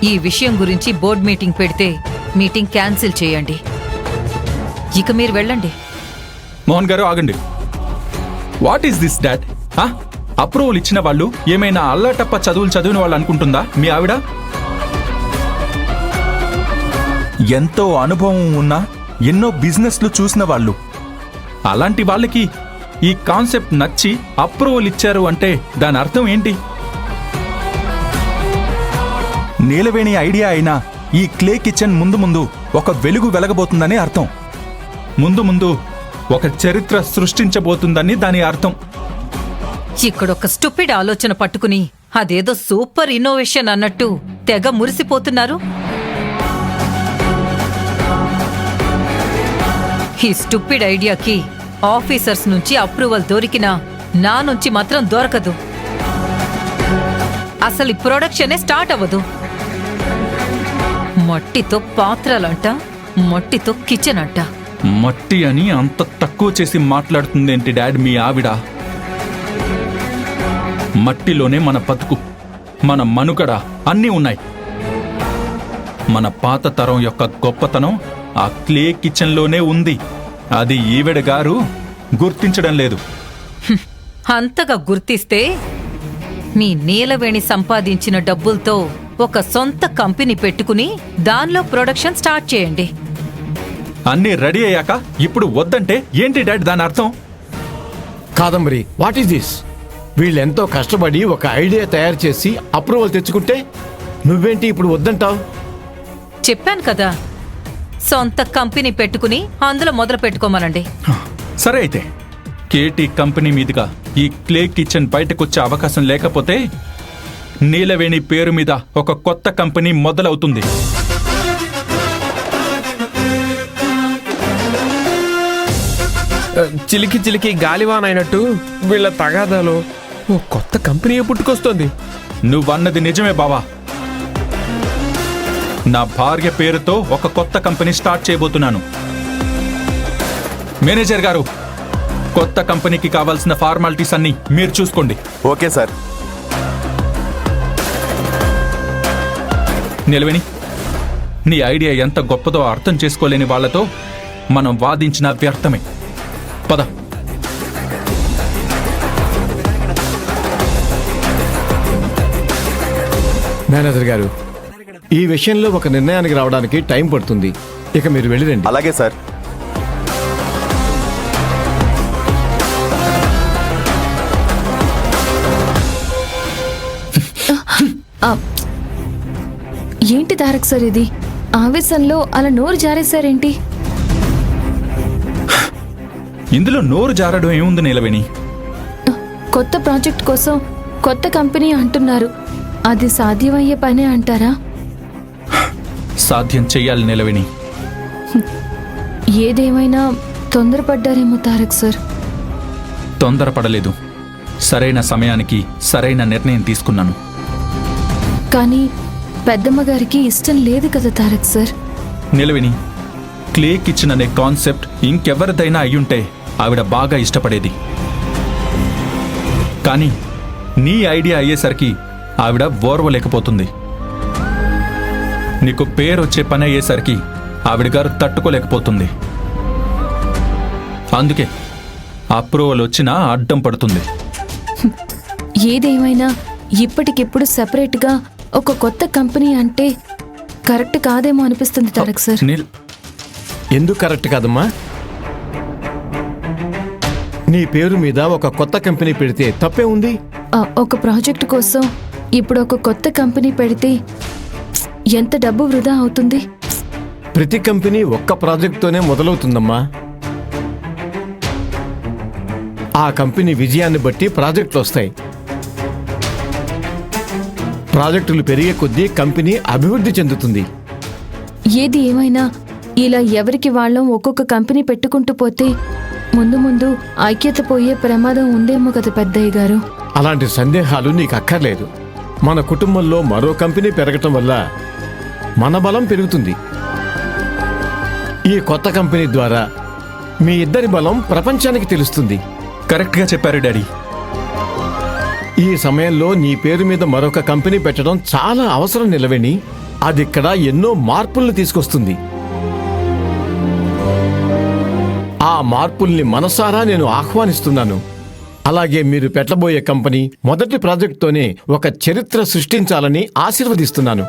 ఈ విషయం గురించి బోర్డ్ మీటింగ్ పెడితే మీటింగ్ క్యాన్సిల్ చేయండి. ఇక మీరు వెళ్ళండి. మోహన్ గారు ఆగండి. What is this dad? Approval ఇచ్చిన వాళ్ళు ఏమైనా అల్లాటప్ప చదువులు చదివిన వాళ్ళు అనుకుంటుందా మీ ఆవిడ? ఎంతో అనుభవం ఉన్న ఎన్నో బిజినెస్లు చూసిన వాళ్ళు. అలాంటి వాళ్ళకి ఈ కాన్సెప్ట్ నచ్చి అప్రూవల్ ఇచ్చారు అంటే దాని అర్థం ఏంటి? నీలవేణి ఐడియా అయినా ఈ క్లే కిచెన్ ముందు ముందు ఒక వెలుగు వెలగబోతుందని అర్థం. ముందు ముందు ఒక చరిత్ర సృష్టించబోతుందని దాని అర్థం. ఇక్కడొక స్టూపిడ్ ఆలోచన పట్టుకుని అదేదో సూపర్ ఇన్నోవేషన్ అన్నట్టు తెగ మురిసిపోతున్నారు. ఈ స్టూపిడ్ ఐడియాకి ఆఫీసర్స్ నుంచి అప్రూవల్ దొరికినా నా నుంచి మాత్రం దొరకదు. అసలు ఈ ప్రొడక్షనే స్టార్ట్ అవ్వదు. మట్టితో పాత్రలంట, మట్టితో కిచెన్ అంట. మట్టి అని అంత తక్కువ చేసి మాట్లాడుతుందేంటి డాడ్ మీ ఆవిడ? మట్టిలోనే మన బతుకు, మన మనుగడ అన్నీ ఉన్నాయి. మన పాత తరం యొక్క గొప్పతనం ఆ క్లే కిచెన్లోనే ఉంది. అది ఈవిడ గారు గుర్తించడం లేదు. అంతగా గుర్తిస్తే మీ నీలవేణి సంపాదించిన డబ్బులతో ఒక సొంత కంపెనీ పెట్టుకుని దానిలో ప్రొడక్షన్ స్టార్ట్ చేయండి. అన్నీ రెడీ అయ్యాక ఇప్పుడు వద్దంటే ఏంటి డాడ్ దాని అర్థం? Kadambari, what is this? వీళ్ళెంతో కష్టపడి ఒక ఐడియా తయారు చేసి అప్రూవల్ తెచ్చుకుంటే నువ్వేంటి ఇప్పుడు వద్దంటావు? చెప్పాను కదా, సొంత కంపెనీ పెట్టుకుని అందులో మొదలు పెట్టుకోమనండి. సరే అయితే కేటీ కంపెనీ మీదుగా ఈ క్లే కిచెన్ బయటకొచ్చే అవకాశం లేకపోతే నీలవేణి పేరు మీద ఒక కొత్త కంపెనీ మొదలవుతుంది. చిలికి చిలికి గాలివాన్ అయినట్టు వీళ్ళ తగాదాలో ఓ కొత్త కంపెనీ పుట్టుకొస్తుంది. నువ్వన్నది నిజమే బావా. నా భార్య పేరుతో ఒక కొత్త కంపెనీ స్టార్ట్ చేయబోతున్నాను. మేనేజర్ గారు, కొత్త కంపెనీకి కావాల్సిన ఫార్మాలిటీస్ అన్ని మీరు చూసుకోండి. Okay sir. నిలవేణి, నీ ఐడియా ఎంత గొప్పదో అర్థం చేసుకోలేని వాళ్లతో మనం వాదించిన వ్యర్థమే. పద. మేనేజర్ గారు, ఈ విషయంలో ఒక నిర్ణయానికి రావడానికి టైం పడుతుంది. ఇక మీరు వెళ్ళిరండి. అలాగే సార్. ఏంటి తారక్ సార్ ఇది? ఆవేశంలో అలా నోరు జారేశారేంటి? ఇందులో నోరు జారడం ఏముంది నీలవేణి? కొత్త ప్రాజెక్ట్ కోసం కొత్త కంపెనీ అంటున్నారు. అది సాధ్యమయ్యే పనే అంటారా? సాధ్యం చెయ్యాలి నీలవేణి. ఏదేమైనా తొందరపడ్డారేమో తారక్ సార్. తొందరపడలేదు, సరైన సమయానికి సరైన నిర్ణయం తీసుకున్నాను. కానీ పెద్దమ్మ గారికి ఇష్టం లేదు కదా తారక్ సార్. నిలవేణి, క్లే కిచెన్ అనే కాన్సెప్ట్ ఇంకెవరిదైనా అయ్యుంటే ఆవిడ బాగా ఇష్టపడేది. కానీ నీ ఐడియా అయ్యేసరికి ఆవిడ ఓర్వలేకపోతుంది. నీకు పేరొచ్చే పని అయ్యేసరికి ఆవిడ గారు తట్టుకోలేకపోతుంది. అందుకే అప్రూవల్ వచ్చినా అడ్డం పడుతుంది. ఏదేమైనా ఇప్పటికిప్పుడు సెపరేట్గా ఒక కొత్త కంపెనీ అంటే కరెక్ట్ కాదేమో అనిపిస్తుంది తారక్ సార్. ఎందుకు కరెక్ట్ కాదమ్మా? నీ పేరు మీద ఒక కొత్త కంపెనీ పెడితే తప్పే ఉంది. ఒక ప్రాజెక్ట్ కోసం ఇప్పుడు ఒక కొత్త కంపెనీ పెడితే ఎంత డబ్బు వృధా అవుతుంది? ప్రతి కంపెనీ ఒక్క ప్రాజెక్ట్తోనే మొదలవుతుందమ్మా. ఆ కంపెనీ విజయాన్ని బట్టి ప్రాజెక్టులు వస్తాయి. ప్రాజెక్టులు పెరిగే కొద్దీ కంపెనీ అభివృద్ధి చెందుతుంది. ఏది ఏమైనా ఇలా ఎవరికి వాళ్ళం ఒక్కొక్క కంపెనీ పెట్టుకుంటూ పోతే ముందు ముందు ఐక్యత పోయే ప్రమాదం ఉందేమో కదా పెద్దయ్య గారు. అలాంటి సందేహాలు నీకు అక్కర్లేదు. మన కుటుంబంలో మరో కంపెనీ పెరగటం వల్ల మన బలం పెరుగుతుంది. ఈ కొత్త కంపెనీ ద్వారా మీ ఇద్దరి బలం ప్రపంచానికి తెలుస్తుంది. కరెక్ట్గా చెప్పారు డాడీ. ఈ సమయంలో నీ పేరు మీద మరొక కంపెనీ పెట్టడం చాలా అవసరం నిలవేణి. అదిక్కడ ఎన్నో మార్పుల్ని తీసుకొస్తుంది. ఆ మార్పుల్ని మనసారా నేను ఆహ్వానిస్తున్నాను. అలాగే మీరు పెట్టబోయే కంపెనీ మొదటి ప్రాజెక్టుతోనే ఒక చరిత్ర సృష్టించాలని ఆశీర్వదిస్తున్నాను.